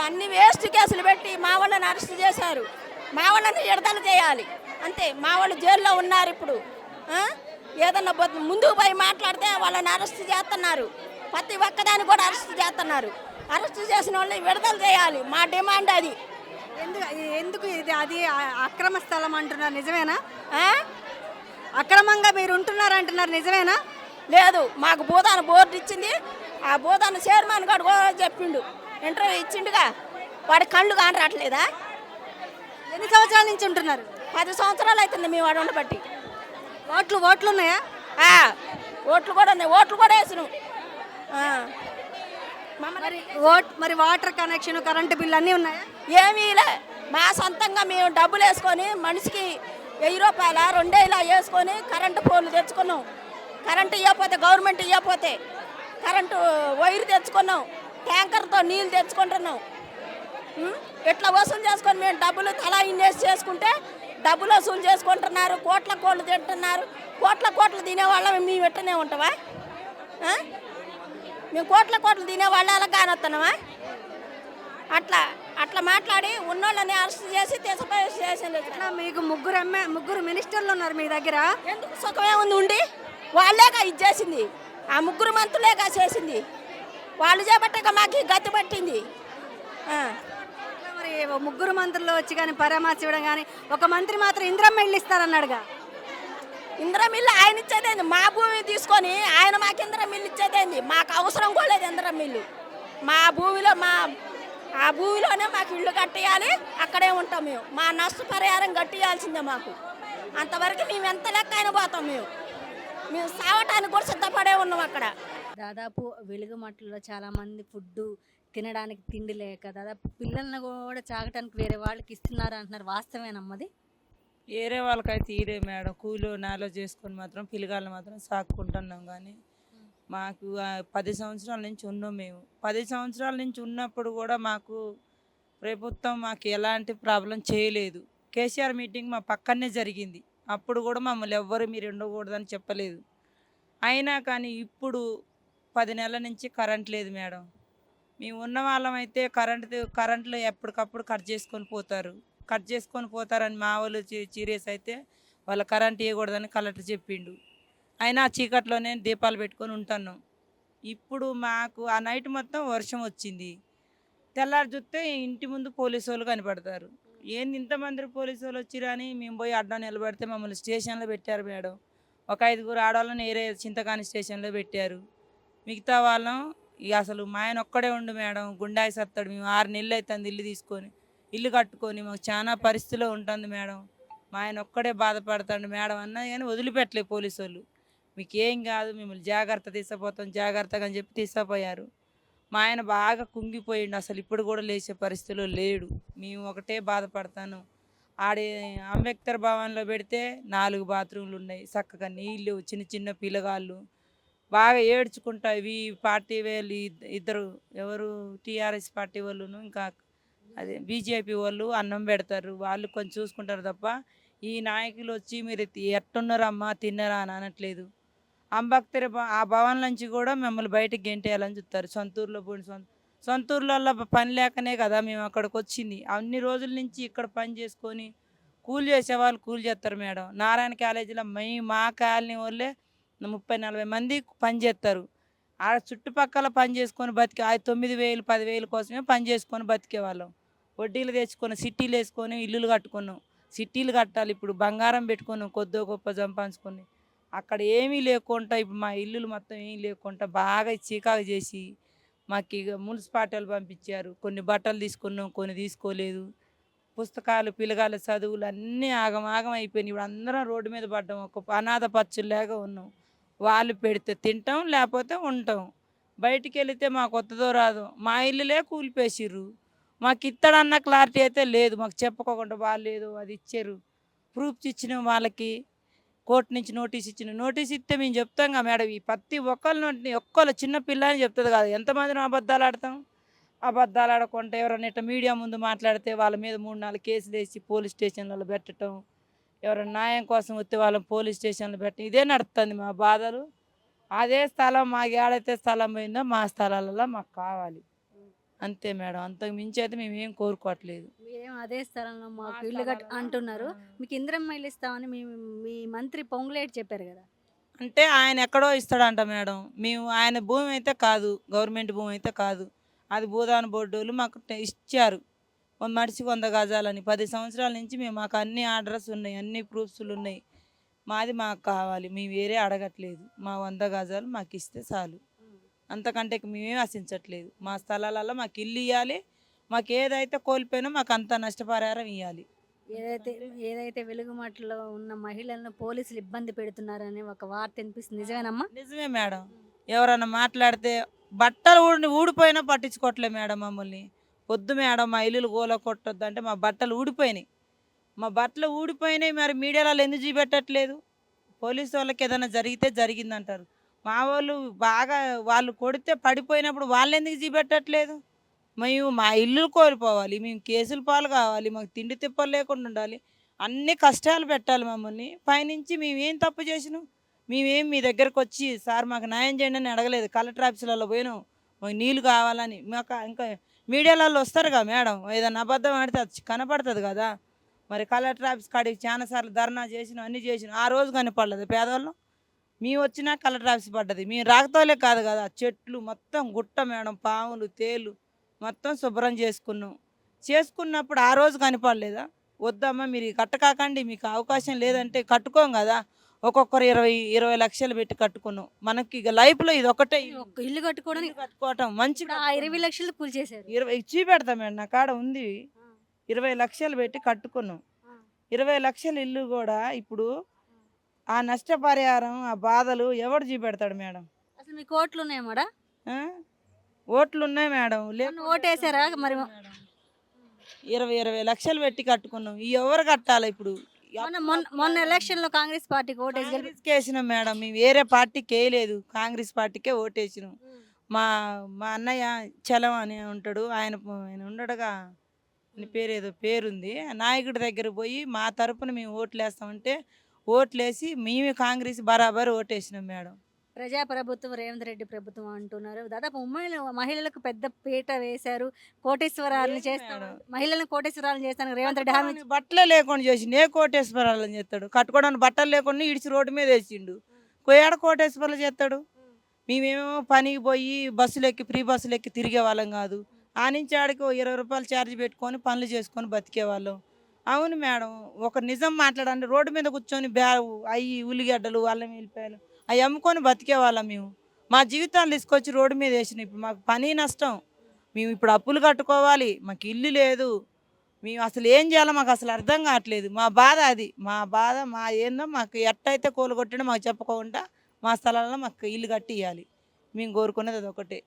అన్ని వేస్ట్ కేసులు పెట్టి మా వాళ్ళని అరెస్ట్ చేశారు. మా వాళ్ళని విడుదల చేయాలి అంతే. మా వాళ్ళు జైల్లో ఉన్నారు ఇప్పుడు. ఆ? ఏదన్నా ముందుకు పోయి మాట్లాడితే వాళ్ళని అరెస్ట్ చేస్తున్నారు. ప్రతి ఒక్కదాన్ని కూడా అరెస్ట్ చేస్తున్నారు. అరెస్ట్ చేసిన వాళ్ళని విడుదల చేయాలి. మా డిమాండ్ అది. ఎందుకు ఎందుకు ఇది అది అక్రమ స్థలం అంటున్నారు, నిజమేనా? ఆ? అక్రమంగా మీరు ఉంటున్నారు అంటున్నారు, నిజమేనా? లేదు, మాకు భూదాన బోర్డు ఇచ్చింది. ఆ భూదాన చైర్మన్ గారు కూడా చెప్పిండు, ఇంటర్వ్యూ ఇచ్చిండుగా. వాడి కళ్ళు కానరాట్లేదా? ఎన్ని సంవత్సరాల నుంచి ఉంటున్నారు? 10 సంవత్సరాలు అవుతుంది మీ వాడు ఉండబట్టి. ఓట్లు ఉన్నాయా? ఓట్లు కూడా ఉన్నాయి. ఓట్లు కూడా వేసినాం. మరి వాటర్ కనెక్షన్, కరెంటు బిల్లు అన్నీ ఉన్నాయా? ఏమీ లే. మా సొంతంగా మేము డబ్బులు వేసుకొని మనిషికి 1000 రూపాయల 2000 వేసుకొని కరెంటు పోలు తెచ్చుకున్నాం. కరెంటు ఇవ్వకపోతే, గవర్నమెంట్ ఇవ్వకపోతే కరెంటు వైరు తెచ్చుకున్నాం. ట్యాంకర్తో నీళ్ళు తెచ్చుకుంటున్నాం. ఇట్లా వసూలు చేసుకొని మేము డబ్బులు తలా ఇన్వెస్ట్ చేసుకుంటే డబ్బులు వసూలు చేసుకుంటున్నారు. కోట్లు తింటున్నారు. కోట్లు తినేవాళ్ళం మేము ఎట్టనే ఉంటావా? మేము కోట్లు తినేవాళ్ళు అలా కానొస్తున్నామా? అట్లా మాట్లాడి ఉన్నోళ్ళని అరెస్ట్ చేసి తీసుకుపోయి స్టేషన్లో. ఇట్లా మీకు ముగ్గురు మినిస్టర్లు ఉన్నారు మీ దగ్గర. ఎందుకు సుఖమే ఉంది ఉండి? వాళ్ళేగా ఇది చేసింది. ఆ ముగ్గురు మంత్రులేగా చేసింది. వాళ్ళు చేపట్టక మాకు గతి పట్టింది. మరి ముగ్గురు మంత్రులు వచ్చి కానీ పరామర్శ ఇవ్వడం కానీ, ఒక మంత్రి మాత్రం ఇందిరమ్మ ఇల్లు ఇస్తారన్నాడుగా. ఇందిరమ్మ ఇల్లు ఆయన ఇచ్చేదేంది? మా భూమి తీసుకొని ఆయన మాకు ఇందిరమ్మ ఇల్లు ఇచ్చేదేంది? మాకు అవసరం కూడా లేదు ఇందిరమ్మ ఇల్లు. మా భూమిలో ఆ భూమిలోనే మాకు ఇల్లు కట్టేయాలి. అక్కడే ఉంటాం మేము. మా నష్టపరిహారం కట్టేయాల్సిందే మాకు. అంతవరకు మేము ఎంత లెక్క అయినా పోతాం. మేము సావటానికి కూడా సిద్ధపడే ఉన్నాం అక్కడ. దాదాపు వెలుగుమట్టలో చాలామంది ఫుడ్ తినడానికి తిండి లేక దాదాపు పిల్లల్ని కూడా చాగటానికి వేరే వాళ్ళకి ఇస్తున్నారు అంటున్నారు, వాస్తవేనమ్మది? వేరే వాళ్ళకైతే ఈరే మేడం, కూలో నాలో చేసుకొని మాత్రం పిల్లగాళ్ళని మాత్రం సాక్కుంటున్నాం. కానీ మాకు 10 సంవత్సరాల నుంచి ఉన్నాం మేము. 10 సంవత్సరాల నుంచి ఉన్నప్పుడు కూడా మాకు ప్రభుత్వం మాకు ఎలాంటి ప్రాబ్లం చేయలేదు. కేసీఆర్ మీటింగ్ మా పక్కనే జరిగింది. అప్పుడు కూడా మమ్మల్ని ఎవ్వరు మీరు ఉండకూడదని చెప్పలేదు. అయినా కానీ ఇప్పుడు 10 నెలల నుంచి కరెంట్ లేదు మేడం. మేము ఉన్న వాళ్ళం అయితే కరెంట్లు ఎప్పటికప్పుడు కట్ చేసుకొని పోతారని మా వాళ్ళు సీరియస్ అయితే వాళ్ళ కరెంట్ ఇవ్వకూడదని కలెక్టర్ చెప్పిండు. అయినా చీకట్లోనే దీపాలు పెట్టుకొని ఉంటున్నాం. ఇప్పుడు మాకు ఆ నైట్ మొత్తం వర్షం వచ్చింది. తెల్లారి చూస్తే ఇంటి ముందు పోలీసు వాళ్ళు కనపడతారు. ఏంది ఇంతమంది పోలీసు వాళ్ళు వచ్చిరా అని మేము పోయి అడ్డం నిలబడితే మమ్మల్ని స్టేషన్లో పెట్టారు మేడం. ఒక 5 ఆడవాళ్ళని ఏరే చింతకాని స్టేషన్లో పెట్టారు. మిగతా వాళ్ళం అసలు మా ఆయన ఒక్కడే ఉండు మేడం, గుండాయి సత్తాడు. మేము 6 నెలలు అవుతుంది ఇల్లు తీసుకొని, ఇల్లు కట్టుకొని. మాకు చాలా పరిస్థితిలో ఉంటుంది మేడం. మా ఆయన ఒక్కడే బాధపడతాడు మేడం అన్నా కానీ వదిలిపెట్టలేదు పోలీసు వాళ్ళు. మీకు ఏం కాదు, మిమ్మల్ని జాగ్రత్త తీసుకుపోతాం జాగ్రత్తగా అని చెప్పి తీసుకుపోయారు. మా ఆయన బాగా కుంగిపోయిండు. అసలు ఇప్పుడు కూడా లేచే పరిస్థితిలో లేడు. మేము ఒకటే బాధపడతాను. ఆడే అంబేద్కర్ భవన్లో పెడితే 4 బాత్రూమ్లు ఉన్నాయి, చక్కగా నీళ్ళు, చిన్న పిల్లగాళ్ళు బాగా ఏడ్చుకుంటా. ఇవి పార్టీ వాళ్ళు ఇద్దరు, ఎవరు టీఆర్ఎస్ పార్టీ వాళ్ళును ఇంకా అదే బీజేపీ వాళ్ళు అన్నం పెడతారు. వాళ్ళు కొంచెం చూసుకుంటారు తప్ప ఈ నాయకులు వచ్చి మీరు ఎట్టున్నారమ్మా తిన్నారా అని అనట్లేదు. అంబేద్కర్ ఆ భవన్ నుంచి కూడా మిమ్మల్ని బయటకు గెంటేయాలని చూస్తారు. సొంతూరులో సొంతూరులలో పని లేకనే కదా మేము అక్కడికి వచ్చింది. అన్ని రోజుల నుంచి ఇక్కడ పని చేసుకొని కూలి చేసేవాళ్ళు కూలి చేస్తారు మేడం. నారాయణ కాలేజీలో మా కాలనీ వాళ్ళే 30-40 మంది పని చేస్తారు. ఆ చుట్టుపక్కల పని చేసుకొని బతికే 9,000 10,000 కోసమే పని చేసుకొని బతికేవాళ్ళం. వడ్డీలు తెచ్చుకొని సిటీలు వేసుకొని ఇల్లులు కట్టుకున్నాం. సిటీలు కట్టాలి ఇప్పుడు, బంగారం పెట్టుకున్నాం కొద్దో గొప్ప సంపాదించుకొని. అక్కడ ఏమీ లేకుండా ఇప్పుడు మా ఇల్లులు మొత్తం ఏమీ లేకుండా బాగా చీకాకు చేసి మాకు ఇక మున్సిపాలిటీలు పంపించారు. కొన్ని బట్టలు తీసుకున్నాం, కొన్ని తీసుకోలేదు. పుస్తకాలు, పిల్లగాళ్ళ చదువులు అన్నీ ఆగమాగం అయిపోయినాయి. ఇప్పుడు అందరం రోడ్డు మీద పడ్డాం. ఒక అనాథ పచ్చుల్లాగా ఉన్నాం. వాళ్ళు పెడితే తింటాం, లేకపోతే ఉంటాం. బయటికి వెళితే మాకు వస్తుందో రాదో. మా ఇల్లులే కూలిపేసిర్రు. మాకు ఇస్తాడన్న క్లారిటీ అయితే లేదు. మాకు చెప్పుకోకుండా వాళ్ళు ఏదో అది ఇచ్చారు, ప్రూఫ్స్ ఇచ్చినాం వాళ్ళకి. కోర్టు నుంచి నోటీస్ ఇచ్చిన. నోటీస్ ఇస్తే మేము చెప్తాం కదా మేడం. ఈ ప్రతి ఒక్కళ్ళు చిన్న పిల్లని చెప్తుంది కదా. ఎంతమందిని అబద్ధాలు ఆడతాం? అబద్ధాలు ఆడకుండా ఎవరైనా ఇట్లా మీడియా ముందు మాట్లాడితే వాళ్ళ మీద 3-4 కేసులు వేసి పోలీస్ స్టేషన్లలో పెట్టడం, ఎవరైనా న్యాయం కోసం వస్తే వాళ్ళని పోలీస్ స్టేషన్లో పెట్టడం, ఇదే నడుస్తుంది మా బాధలు. అదే స్థలం మాకు ఏడైతే స్థలం పోయిందో మా స్థలాలలో మాకు కావాలి. అంతే మేడం, అంతకు మించి అయితే మేము ఏం కోరుకోవట్లేదు. మీరేం అదే స్థలంలో మాకు మా ఇల్లు కట్ స్థలాలలో, అంటున్నారు. ఆ. మీకు ఇందిరమ్మ ఇల్లు ఇస్తామని మీ మంత్రి పొంగులేటి చెప్పారు కదా. అంటే ఆయన ఎక్కడో ఇస్తాడంట మేడం. మేము ఆయన భూమి అయితే కాదు, గవర్నమెంట్ భూమి అయితే కాదు. అది భూదాన బోర్డు వాళ్ళు మాకు ఇచ్చారు. మనిషికి 100 గజాలని 10 సంవత్సరాల నుంచి మేము, మాకు అన్ని ఆర్డర్స్ ఉన్నాయి, అన్ని ప్రూఫ్స్లు ఉన్నాయి. మాది మాకు కావాలి, మేము వేరే అడగట్లేదు. మా 100 గజాలు మాకు ఇస్తే చాలు, అంతకంటే మేమేం ఆశించట్లేదు. మా స్థలాలలో మాకు ఇల్లు ఇవ్వాలి, మాకు ఏదైతే కోల్పోయినా మాకు అంత నష్టపరిహారం ఇవ్వాలి. ఏదైతే ఏదైతే వెలుగుమాటలో ఉన్న మహిళలను పోలీసులు ఇబ్బంది పెడుతున్నారని ఒక వార్త వినిపిస్తుంది, నిజమేనమ్మా? నిజమే మేడం. ఎవరన్నా మాట్లాడితే బట్టలు ఊడిపోయినా పట్టించుకోవట్లే మేడం మమ్మల్ని. వద్దు మేడం మా ఇల్లులు గోల కొట్టొద్దు అంటే మా బట్టలు ఊడిపోయినాయి. మా బట్టలు ఊడిపోయినాయి, మరి మీడియాలో ఎందుకు చూపెట్టట్లేదు? పోలీసు వాళ్ళకి ఏదైనా జరిగితే జరిగిందంటారు. మా వాళ్ళు బాగా వాళ్ళు కొడితే పడిపోయినప్పుడు వాళ్ళు ఎందుకు చూపెట్టట్లేదు? మేము మా ఇల్లు కోల్పోవాలి, మేము కేసుల పాలు కావాలి, మాకు తిండి తిప్పలు లేకుండా ఉండాలి, అన్ని కష్టాలు పెట్టాలి మమ్మల్ని. పైనుంచి మేమేం తప్పు చేసినాం? మేమేం మీ దగ్గరకు వచ్చి సార్ మాకు న్యాయం చేయండి అని అడగలేదు. కలెక్టర్ ఆఫీసులలో పోయినాం, మాకు నీళ్ళు కావాలని. మాకు ఇంకా మీడియాలలో వస్తారుగా మేడం, ఏదైనా అబద్ధం ఆడితే అది కనపడుతుంది కదా. మరి కలెక్టర్ ఆఫీస్ కాడికి చాలాసార్లు ధర్నా చేసినాం, అన్నీ చేసినాం, ఆ రోజు కనపడలేదు పేదవాళ్ళం. మేము వచ్చినా కలెక్టర్ ఆఫీస్ పడ్డది. మేము రాకతోలే కాదు కదా, చెట్లు మొత్తం గుట్ట మేడం, పాములు తేలు మొత్తం శుభ్రం చేసుకున్నప్పుడు ఆ రోజు కనపడలేదా? వద్దమ్మా మీరు కట్టకాకండి, మీకు అవకాశం లేదంటే కట్టుకోం కదా. ఒక్కొక్కరు 20 లక్షలు పెట్టి కట్టుకున్నాం. మనకి ఇక లైఫ్లో ఇది ఒకటే ఒక ఇల్లు కట్టుకోవడానికి కట్టుకోవటం మంచిగా. 20 లక్షలు కూల్చేశారు. 20 ఇచ్చి పెడతా మేడం, నా కాడ ఉంది. 20 లక్షలు పెట్టి కట్టుకున్నాం. 20 లక్షల ఇల్లు కూడా ఇప్పుడు ఆ నష్టపరిహారం, ఆ బాధలు ఎవడు చూపెడతాడు మేడం? అసలు మీకు ఓట్లు ఉన్నాయా మేడం? ఆ? ఓట్లు ఉన్నాయి మేడం, మొన్న ఓటేసారా మరి? 20 లక్షలు పెట్టి కట్టుకున్నాం. ఈ ఎవరు కట్టాలి ఇప్పుడు? మొన్న ఎలక్షన్ లో కాంగ్రెస్ పార్టీకి ఓటేసి కాంగ్రెస్కి వేసినాం మేడం, మేము వేరే పార్టీకి వేయలేదు, కాంగ్రెస్ పార్టీకే ఓటేసినాం. మా మా అన్నయ్య చలం అని ఉంటాడు, ఆయన ఉండడుగా, అని పేరు ఏదో పేరుంది, నాయకుడి దగ్గర పోయి మా తరపున మేము ఓట్లు వేస్తామంటే ఓట్లేసి మేము కాంగ్రెస్ బరాబర్ ఓటేసినాం మేడం. ప్రజాప్రభుత్వం రేవంత్ రెడ్డి ప్రభుత్వం అంటున్నారు. దాదాపు మహిళలకు పెద్ద పీట వేశారు, కోటేశ్వరాలను చేస్తాడు, మహిళలను కోటేశ్వరాలను చేస్తాను రేవంత్ రెడ్డి హామీ. బట్టలే లేకుండా చేసి ఏ కోటేశ్వరాలని చేస్తాడు? కట్టుకోవడానికి బట్టలు లేకుండా ఇడిచి రోడ్డు మీద వేసిండు, ఏడ కోటేశ్వరాలు చేస్తాడు? మేమేమో పనికి పోయి బస్సులు ఎక్కి ఫ్రీ బస్సులు ఎక్కి తిరిగే వాళ్ళం కాదు. ఆ నుంచి ఆడికి 20 రూపాయలు ఛార్జ్ పెట్టుకొని పనులు చేసుకొని బతికేవాళ్ళం. అవును మేడం, ఒక నిజం మాట్లాడండి. రోడ్డు మీద కూర్చొని ఉల్లిగడ్డలు, అల్లం వెల్లిపాయలు అవి అమ్ముకొని బతికేవాళ్ళం మేము. మా జీవితాలు తీసుకొచ్చి రోడ్డు మీద వేసినాం. ఇప్పుడు మాకు పని నష్టం, మేము ఇప్పుడు అప్పులు కట్టుకోవాలి, మాకు ఇల్లు లేదు, మేము అసలు ఏం చేయాలో మాకు అసలు అర్థం కావట్లేదు. మా బాధ అది, మా బాధ మా ఏందో మాకు ఎట్టయితే కూలగొట్టినా మాకు చెప్పకుండా మా స్థలాల్లో మాకు ఇల్లు కట్టి ఇవ్వాలి. మేము కోరుకునేది అది ఒకటే.